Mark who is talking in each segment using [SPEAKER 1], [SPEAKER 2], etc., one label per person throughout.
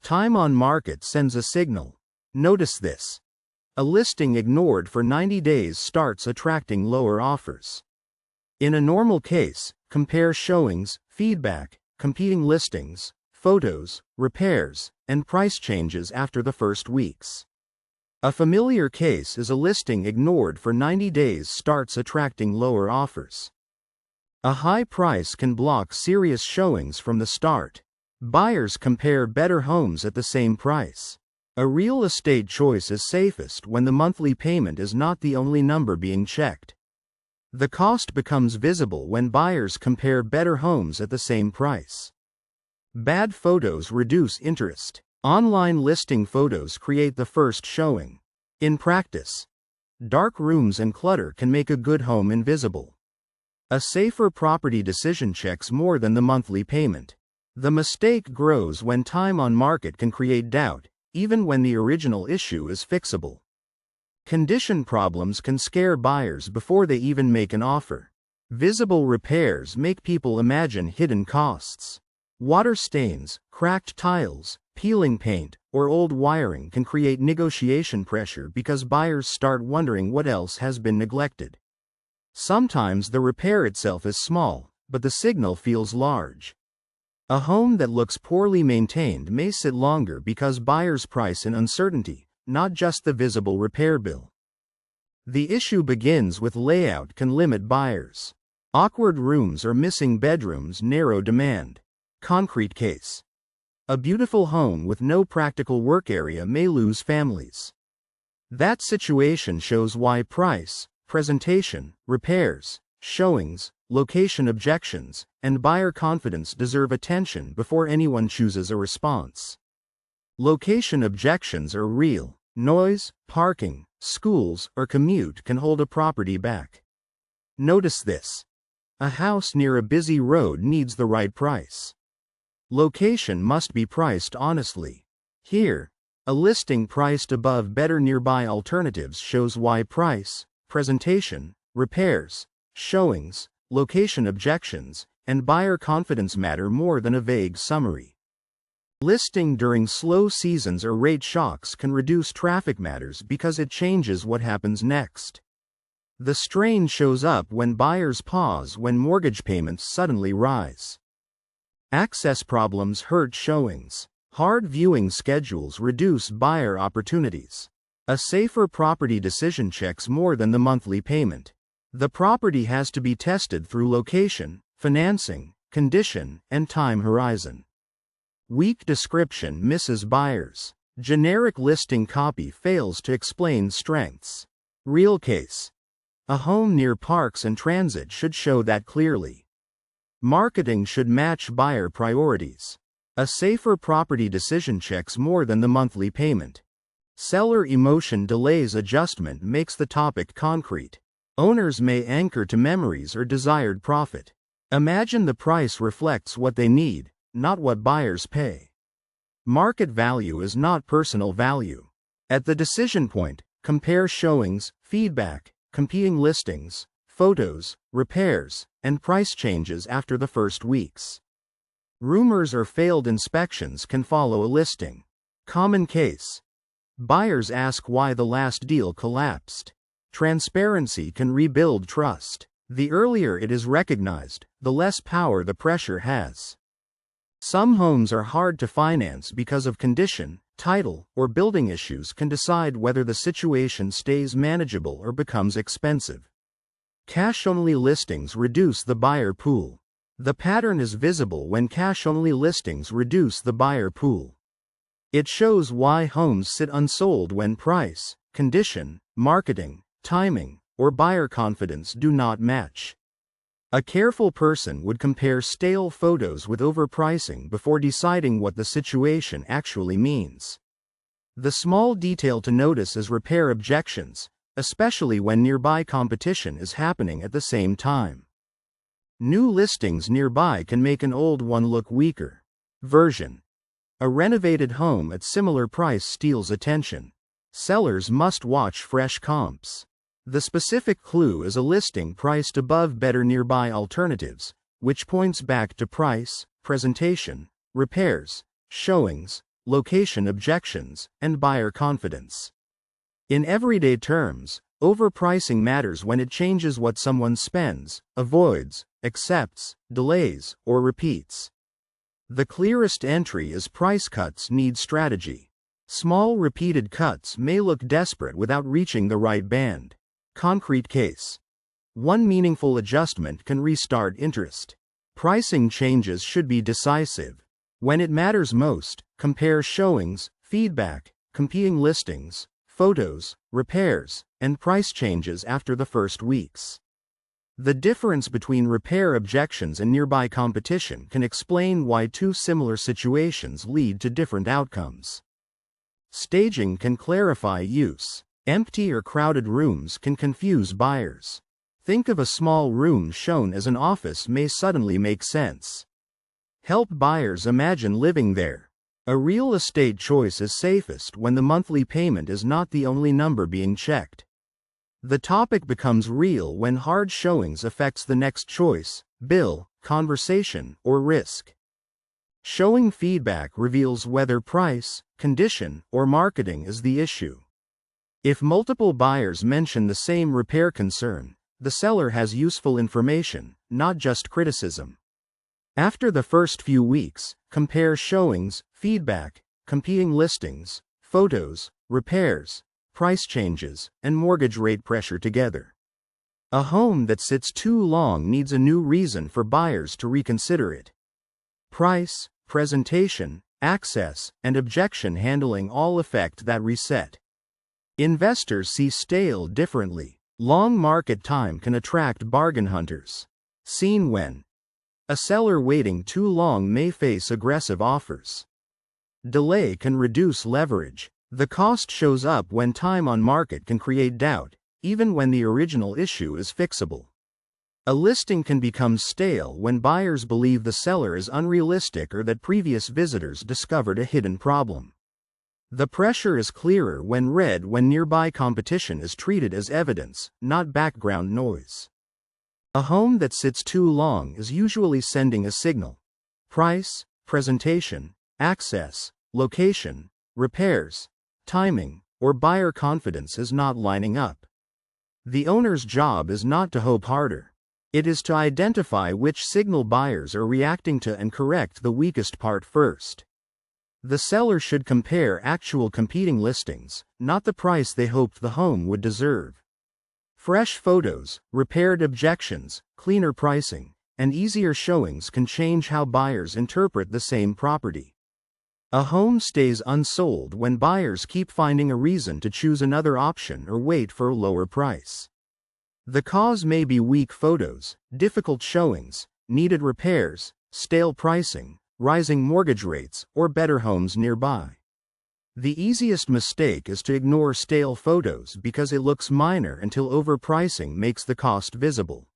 [SPEAKER 1] Time on market sends a signal. Notice this. A listing ignored for 90 days starts attracting lower offers. In a normal case, compare showings, feedback, competing listings, photos, repairs, and price changes after the first weeks. A familiar case is a listing ignored for 90 days starts attracting lower offers. A high price can block serious showings from the start. Buyers compare better homes at the same price. A real estate choice is safest when the monthly payment is not the only number being checked. The cost becomes visible when buyers compare better homes at the same price. Bad photos reduce interest. Online listing photos create the first showing. In practice, dark rooms and clutter can make a good home invisible. A safer property decision checks more than the monthly payment. The mistake grows when time on market can create doubt, even when the original issue is fixable. Condition problems can scare buyers before they even make an offer. Visible repairs make people imagine hidden costs. Water stains, cracked tiles, peeling paint, or old wiring can create negotiation pressure because buyers start wondering what else has been neglected. Sometimes the repair itself is small, but the signal feels large. A home that looks poorly maintained may sit longer because buyers price in uncertainty, not just the visible repair bill. The issue begins with layout can limit buyers. Awkward rooms or missing bedrooms narrow demand. Concrete case. A beautiful home with no practical work area may lose families. That situation shows why price, presentation, repairs, showings, location objections, and buyer confidence deserve attention before anyone chooses a response. Location objections are real. Noise, parking, schools, or commute can hold a property back. Notice this. A house near a busy road needs the right price. Location must be priced honestly. Here, a listing priced above better nearby alternatives shows why price, presentation, repairs, showings, location objections, and buyer confidence matter more than a vague summary. Listing during slow seasons or rate shocks can reduce traffic matters because it changes what happens next. The strain shows up when buyers pause when mortgage payments suddenly rise. Access problems hurt showings. Hard viewing schedules reduce buyer opportunities. A safer property decision checks more than the monthly payment. The property has to be tested through location, financing, condition, and time horizon. Weak description misses buyers. Generic listing copy fails to explain strengths. Real case. A home near parks and transit should show that clearly. Marketing should match buyer priorities. A safer property decision checks more than the monthly payment. Seller emotion delays adjustment makes the topic concrete. Owners may anchor to memories or desired profit. Imagine the price reflects what they need, not what buyers pay. Market value is not personal value. At the decision point, compare showings, feedback, competing listings, photos, repairs, and price changes after the first weeks. Rumors or failed inspections can follow a listing. Common case. Buyers ask why the last deal collapsed. Transparency can rebuild trust. The earlier it is recognized, the less power the pressure has. Some homes are hard to finance because of condition, title, or building issues can decide whether the situation stays manageable or becomes expensive. Cash-only listings reduce the buyer pool. The pattern is visible when cash-only listings reduce the buyer pool. It shows why homes sit unsold when price, condition, marketing, timing, or buyer confidence do not match. A careful person would compare stale photos with overpricing before deciding what the situation actually means. The small detail to notice is repair objections, especially when nearby competition is happening at the same time. New listings nearby can make an old one look weaker. Version. A renovated home at similar price steals attention. Sellers must watch fresh comps. The specific clue is a listing priced above better nearby alternatives, which points back to price, presentation, repairs, showings, location objections, and buyer confidence. In everyday terms, overpricing matters when it changes what someone spends, avoids, accepts, delays, or repeats. The clearest entry is price cuts need strategy. Small repeated cuts may look desperate without reaching the right band. Concrete case. One meaningful adjustment can restart interest. Pricing changes should be decisive. When it matters most, compare showings, feedback, competing listings, photos, repairs, and price changes after the first weeks. The difference between repair objections and nearby competition can explain why two similar situations lead to different outcomes. Staging can clarify use. Empty or crowded rooms can confuse buyers. Think of a small room shown as an office may suddenly make sense. Help buyers imagine living there. A real estate choice is safest when the monthly payment is not the only number being checked. The topic becomes real when hard showings affects the next choice, bill, conversation, or risk. Showing feedback reveals whether price, condition, or marketing is the issue. If multiple buyers mention the same repair concern, the seller has useful information, not just criticism. After the first few weeks, compare showings, feedback, competing listings, photos, repairs, price changes, and mortgage rate pressure together. A home that sits too long needs a new reason for buyers to reconsider it. Price, presentation, access, and objection handling all affect that reset. Investors see stale differently. Long market time can attract bargain hunters. Seen when a seller waiting too long may face aggressive offers. Delay can reduce leverage. The cost shows up when time on market can create doubt, even when the original issue is fixable. A listing can become stale when buyers believe the seller is unrealistic or that previous visitors discovered a hidden problem. The pressure is clearer when read when nearby competition is treated as evidence, not background noise. A home that sits too long is usually sending a signal. Price, presentation, access, location, repairs, timing, or buyer confidence is not lining up. The owner's job is not to hope harder. It is to identify which signal buyers are reacting to and correct the weakest part first. The seller should compare actual competing listings, not the price they hoped the home would deserve. Fresh photos, repaired objections, cleaner pricing, and easier showings can change how buyers interpret the same property. A home stays unsold when buyers keep finding a reason to choose another option or wait for a lower price. The cause may be weak photos, difficult showings, needed repairs, stale pricing, rising mortgage rates, or better homes nearby. The easiest mistake is to ignore stale photos because it looks minor until overpricing makes the cost visible.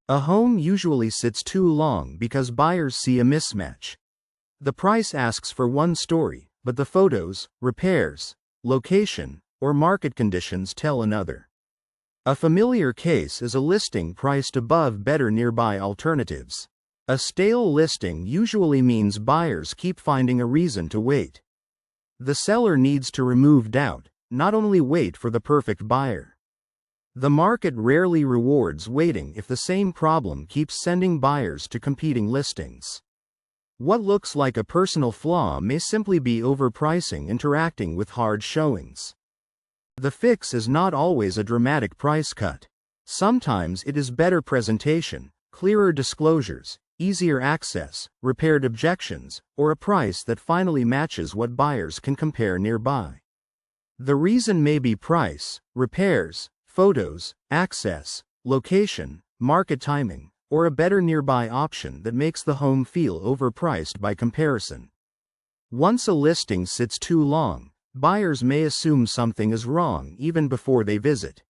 [SPEAKER 1] A home usually sits too long because buyers see a mismatch. The price asks for one story, but the photos, repairs, location, or market conditions tell another. A familiar case is a listing priced above better nearby alternatives. A stale listing usually means buyers keep finding a reason to wait. The seller needs to remove doubt, not only wait for the perfect buyer. The market rarely rewards waiting if the same problem keeps sending buyers to competing listings. What looks like a personal flaw may simply be overpricing interacting with hard showings. The fix is not always a dramatic price cut. Sometimes it is better presentation, clearer disclosures, easier access, repaired objections, or a price that finally matches what buyers can compare nearby. The reason may be price, repairs, photos, access, location, market timing, or a better nearby option that makes the home feel overpriced by comparison. Once a listing sits too long, buyers may assume something is wrong even before they visit.